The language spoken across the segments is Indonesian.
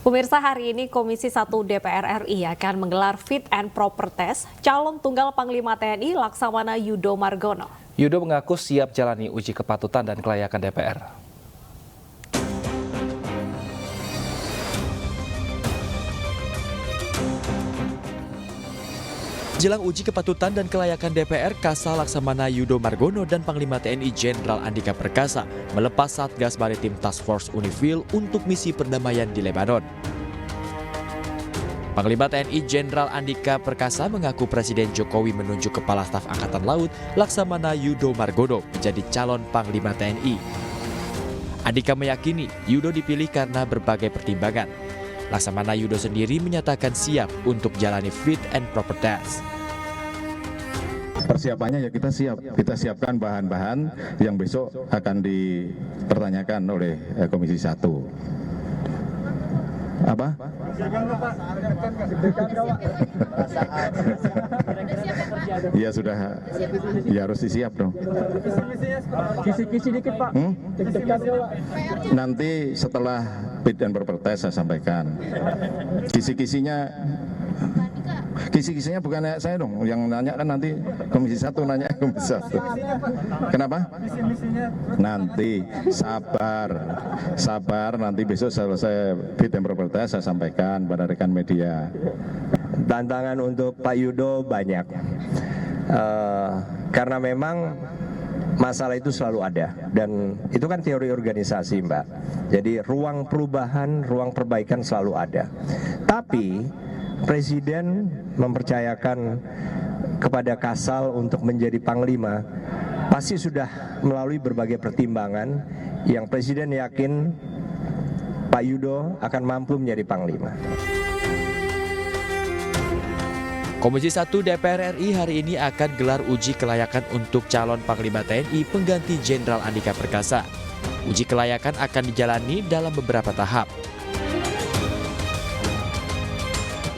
Pemirsa, hari ini Komisi 1 DPR RI akan menggelar fit and proper test calon tunggal Panglima TNI Laksamana Yudo Margono. Yudo mengaku siap jalani uji kepatutan dan kelayakan DPR. Jelang uji kepatutan dan kelayakan DPR, Kasal Laksamana Yudo Margono dan Panglima TNI Jenderal Andika Perkasa melepas Satgas Maritim Task Force Unifil untuk misi perdamaian di Lebanon. Panglima TNI Jenderal Andika Perkasa mengaku Presiden Jokowi menunjuk Kepala Staf Angkatan Laut Laksamana Yudo Margono menjadi calon Panglima TNI. Andika meyakini Yudo dipilih karena berbagai pertimbangan. Laksamana Yudo sendiri menyatakan siap untuk jalani fit and proper test. Persiapannya ya kita siapkan bahan-bahan yang besok akan dipertanyakan oleh Komisi 1. Apa? Ya sudah, ya harus disiap dong. Kisi-kisi dikit Pak. Nanti setelah fit and proper test saya sampaikan. Kisi-kisinya bukan saya dong, yang nanya kan nanti Komisi 1 nanya Komisi 1. Kenapa? Nanti sabar nanti besok selesai fit and proper test saya sampaikan pada rekan media. Tantangan untuk Pak Yudo banyak, karena memang masalah itu selalu ada, dan itu kan teori organisasi Mbak. Jadi ruang perubahan, ruang perbaikan selalu ada. Tapi Presiden mempercayakan kepada Kasal untuk menjadi Panglima, pasti sudah melalui berbagai pertimbangan yang Presiden yakin Pak Yudo akan mampu menjadi Panglima. Komisi 1 DPR RI hari ini akan gelar uji kelayakan untuk calon Panglima TNI pengganti Jenderal Andika Perkasa. Uji kelayakan akan dijalani dalam beberapa tahap.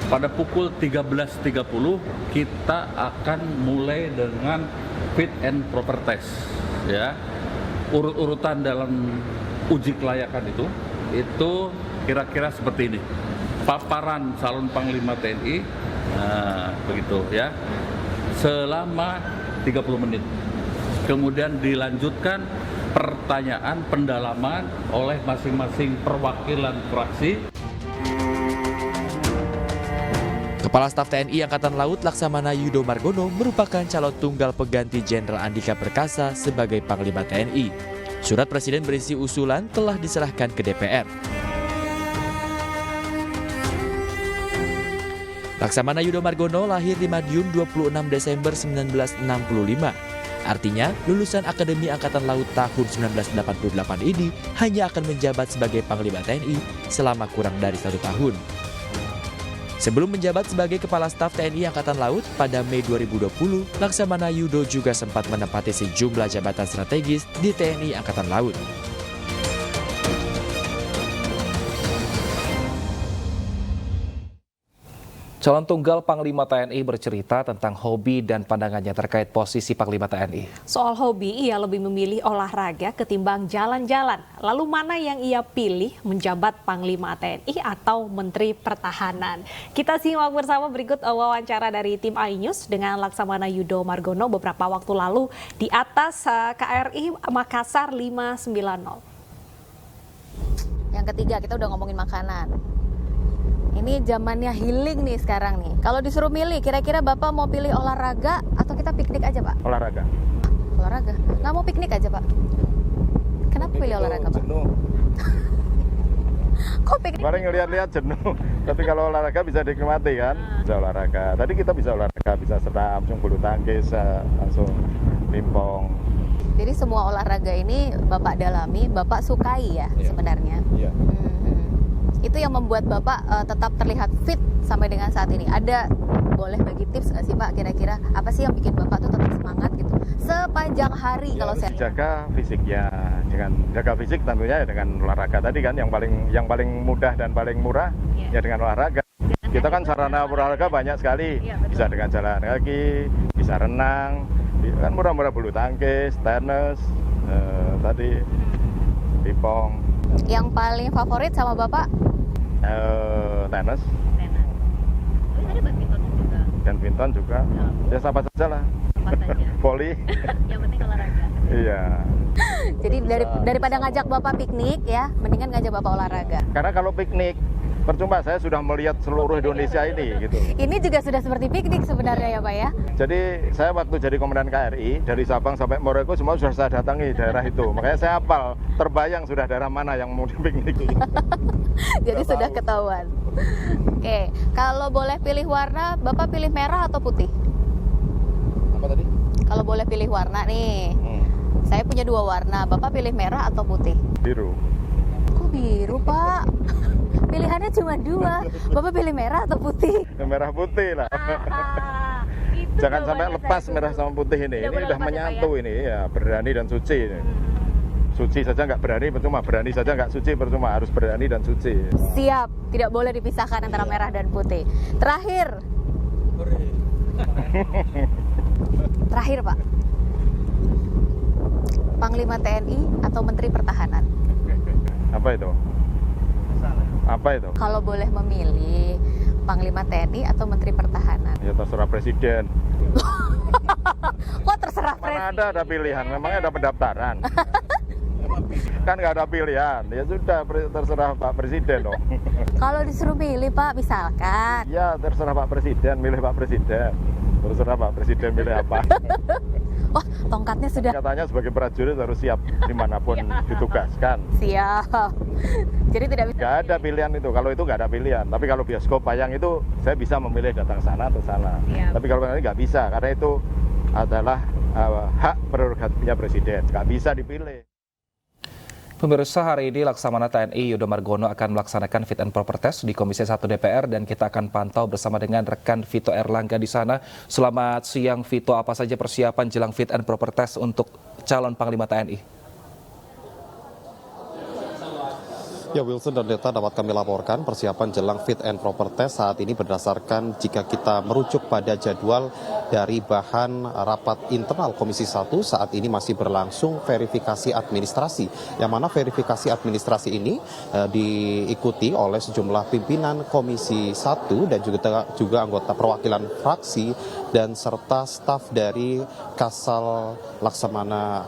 Pada pukul 13.30 kita akan mulai dengan fit and proper test, ya. Urut-urutan dalam uji kelayakan itu kira-kira seperti ini. Paparan calon Panglima TNI, begitu ya, selama 30 menit. Kemudian dilanjutkan pertanyaan pendalaman oleh masing-masing perwakilan fraksi. Kepala Staf TNI Angkatan Laut Laksamana Yudo Margono merupakan calon tunggal pengganti Jenderal Andika Perkasa sebagai Panglima TNI. Surat Presiden berisi usulan telah diserahkan ke DPR. Laksamana Yudo Margono lahir di Madiun 26 Desember 1965. Artinya, lulusan Akademi Angkatan Laut tahun 1988 ini hanya akan menjabat sebagai Panglima TNI selama kurang dari 1 tahun. Sebelum menjabat sebagai Kepala Staf TNI Angkatan Laut pada Mei 2020, Laksamana Yudo juga sempat menempati sejumlah jabatan strategis di TNI Angkatan Laut. Calon tunggal Panglima TNI bercerita tentang hobi dan pandangannya terkait posisi Panglima TNI. Soal hobi, ia lebih memilih olahraga ketimbang jalan-jalan. Lalu mana yang ia pilih, menjabat Panglima TNI atau Menteri Pertahanan? Kita simak bersama berikut wawancara dari tim iNews dengan Laksamana Yudo Margono beberapa waktu lalu di atas KRI Makassar 590. Yang ketiga, kita udah ngomongin makanan. Ini zamannya healing nih sekarang nih. Kalau disuruh milih, kira-kira Bapak mau pilih olahraga atau kita piknik aja, Pak? Olahraga. Olahraga? Nggak mau piknik aja, Pak? Kenapa pilih olahraga, Pak? Jenuh. Kok piknik? Kemarin ngeliat-liat jenuh. Tapi kalau olahraga bisa dinikmati kan? Bisa olahraga. Tadi kita bisa olahraga, bisa senam, langsung bulu tangkis, langsung pingpong. Jadi semua olahraga ini Bapak dalami, Bapak sukai ya sebenarnya? Iya. Itu yang membuat Bapak tetap terlihat fit sampai dengan saat ini. Ada, boleh bagi tips nggak sih Pak, kira-kira apa sih yang bikin Bapak tuh tetap semangat gitu sepanjang hari? Ya, kalau saya jaga fisiknya, dengan jaga fisik tentunya ya dengan olahraga tadi kan, yang paling mudah dan paling murah ya dengan olahraga. Kita kan sarana olahraga banyak sekali, bisa dengan jalan kaki, bisa renang, kan murah-murah, bulu tangkis, tenis, tadi pingpong. Yang paling favorit sama Bapak? Tenis. Tapi tadi badminton juga. Badminton juga. Ya apa saja lah. Apa saja. Voli. Yang penting olahraga. Iya. Jadi daripada ngajak Bapak piknik ya, mendingan ngajak Bapak olahraga. Karena kalau piknik, percuma saya sudah melihat seluruh Indonesia ini gitu. Ini juga sudah seperti piknik sebenarnya ya Pak ya? Jadi saya waktu jadi komandan KRI, dari Sabang sampai Merauke semua sudah saya datangi daerah itu. Makanya saya hafal, terbayang sudah daerah mana yang mau dipiknik. Jadi sudah ketahuan. Oke, kalau boleh pilih warna, Bapak pilih merah atau putih? Apa tadi? Kalau boleh pilih warna nih, saya punya 2 warna. Bapak pilih merah atau putih? Biru. Kok biru Pak? Pilihannya cuma 2. Bapak pilih merah atau putih? Merah putih lah. Itu Jangan sampai jawabannya lepas saya. merah sama putih ini. Tidak Ini boleh udah lepas ya, menyatu Pak, ya? ini ya, berani dan suci ini. Suci saja nggak berani percuma, berani saja nggak suci percuma, harus berani dan suci. Siap, tidak boleh dipisahkan antara merah dan putih. Terakhir. Terakhir Pak. Panglima TNI atau Menteri Pertahanan? Apa itu? Apa itu? Kalau boleh memilih Panglima TNI atau Menteri Pertahanan? Ya terserah presiden. Kok terserah Mana presiden? ada pilihan, memangnya ada pendaftaran. Kan nggak ada pilihan, ya sudah terserah Pak Presiden dong. Kalau disuruh milih Pak, misalkan. Ya terserah Pak Presiden, milih Pak Presiden. Terserah Pak Presiden milih apa. Wah, tongkatnya sudah Katanya sebagai prajurit harus siap dimanapun ditugaskan. siap. Jadi tidak bisa. Nggak ada pilihan itu, kalau itu nggak ada pilihan. Tapi kalau bioskop wayang itu saya bisa memilih datang sana atau sana. Siap. Tapi kalau ini nggak bisa, karena itu adalah hak prerogatifnya presiden, nggak bisa dipilih. Pemirsa, hari ini Laksamana TNI Yudo Margono akan melaksanakan fit and proper test di Komisi 1 DPR dan kita akan pantau bersama dengan rekan Vito Erlangga di sana. Selamat siang Vito, apa saja persiapan jelang fit and proper test untuk calon Panglima TNI? Ya, Wilson dan Deta, dapat kami laporkan persiapan jelang fit and proper test saat ini berdasarkan jika kita merujuk pada jadwal dari bahan rapat internal Komisi 1 saat ini masih berlangsung verifikasi administrasi, yang mana verifikasi administrasi ini diikuti oleh sejumlah pimpinan Komisi 1 dan juga anggota perwakilan fraksi dan serta staf dari Kasal Laksamana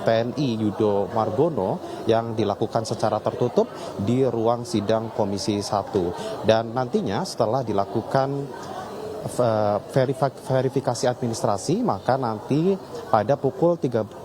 TNI Yudo Margono yang dilakukan secara tertutup di ruang sidang Komisi 1. Dan nantinya setelah dilakukan verifikasi administrasi, maka nanti pada pukul 13.30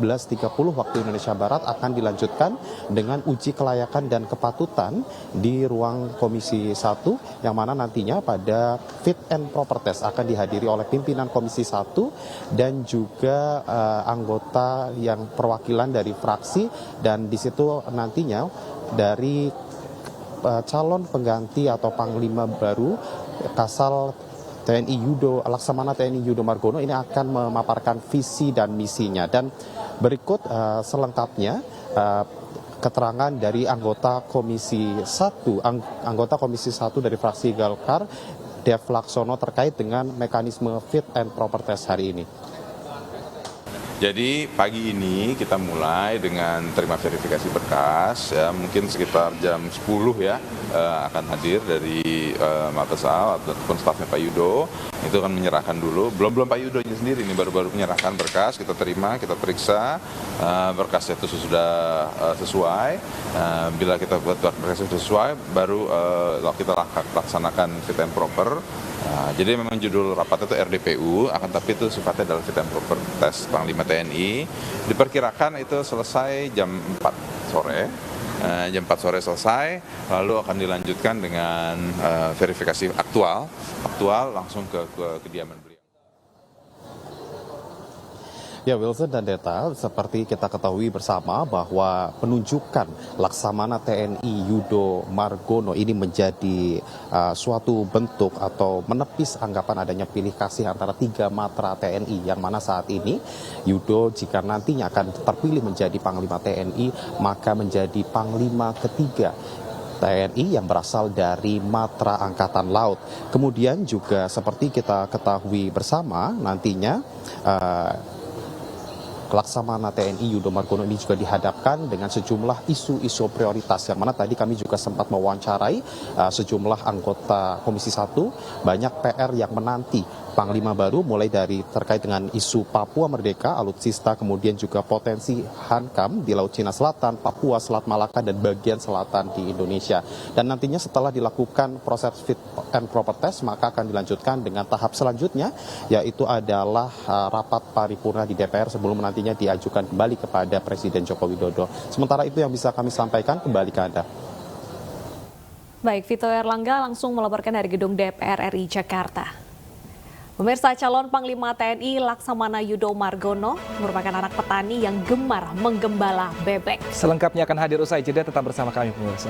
waktu Indonesia Barat akan dilanjutkan dengan uji kelayakan dan kepatutan di ruang Komisi 1, yang mana nantinya pada fit and proper test akan dihadiri oleh pimpinan Komisi 1 dan juga anggota yang perwakilan dari fraksi, dan di situ nantinya dari calon pengganti atau panglima baru Kasal TNI Yudo Laksamana TNI Yudo Margono ini akan memaparkan visi dan misinya. Dan berikut selengkapnya keterangan dari anggota Komisi 1 dari fraksi Golkar, Dev Laksono, terkait dengan mekanisme fit and proper test hari ini. Jadi pagi ini kita mulai dengan terima verifikasi berkas, ya mungkin sekitar jam 10 ya akan hadir dari Mabesal ataupun stafnya Pak Yudo. Itu akan menyerahkan dulu, belum Pak Yudonya sendiri, ini baru menyerahkan berkas, kita terima, kita periksa berkasnya itu sudah sesuai. Bila kita buat berkas itu sesuai, baru kita laksanakan fit and proper. Jadi memang judul rapat itu RDPU, akan tapi itu sifatnya adalah fit and proper test Panglima TNI. Diperkirakan itu selesai jam 4 sore. Jam 4 sore selesai, lalu akan dilanjutkan dengan verifikasi aktual langsung ke kediaman beliau. Ya, Wilson dan Deta, seperti kita ketahui bersama bahwa penunjukan Laksamana TNI Yudo Margono ini menjadi suatu bentuk atau menepis anggapan adanya pilih kasih antara 3 matra TNI, yang mana saat ini Yudo jika nantinya akan terpilih menjadi Panglima TNI maka menjadi Panglima ketiga TNI yang berasal dari Matra Angkatan Laut. Kemudian juga seperti kita ketahui bersama nantinya Laksamana TNI Yudo Margono ini juga dihadapkan dengan sejumlah isu-isu prioritas, yang mana tadi kami juga sempat mewawancarai sejumlah anggota Komisi 1, banyak PR yang menanti Panglima baru, mulai dari terkait dengan isu Papua Merdeka, alutsista, kemudian juga potensi hankam di Laut Cina Selatan, Papua, Selat Malaka, dan bagian selatan di Indonesia. Dan nantinya setelah dilakukan proses fit and proper test, maka akan dilanjutkan dengan tahap selanjutnya, yaitu adalah rapat paripurna di DPR sebelum nantinya diajukan kembali kepada Presiden Joko Widodo. Sementara itu yang bisa kami sampaikan, kembali ke Anda. Baik, Vito Erlangga langsung melaporkan dari gedung DPR RI Jakarta. Pemirsa, calon Panglima TNI Laksamana Yudo Margono merupakan anak petani yang gemar menggembala bebek. Selengkapnya akan hadir usai jeda, tetap bersama kami pemirsa.